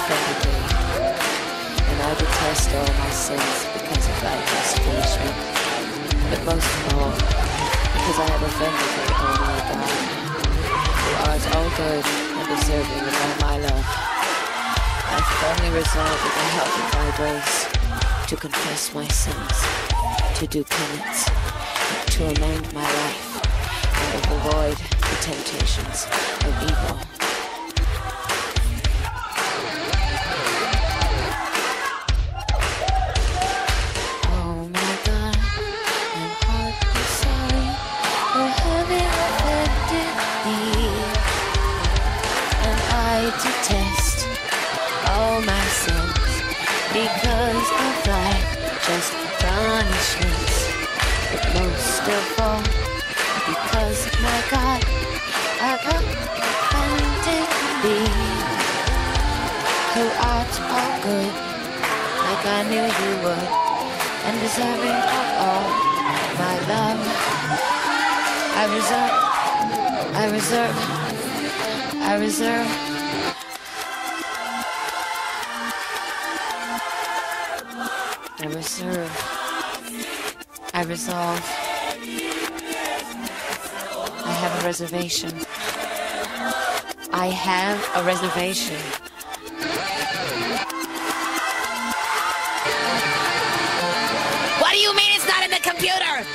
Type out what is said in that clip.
offended thee, and I detest all my sins because of thy just punishment. But most of all, because I have offended thee, O my God, who art all good and deserving of all my love. I firmly resolve with the help of thy grace to confess my sins, to do penance, to amend my life, and to avoid the temptations of evil. Oh my God, I'm heartily sorry for having offended thee, and I detest all my sins because of thy just punishments, but most of all, because my God, I've offended thee, who art all good, like I knew you would, and deserving of all my love. I reserve I resolve. I have a reservation. I have a reservation. What do you mean it's not in the computer?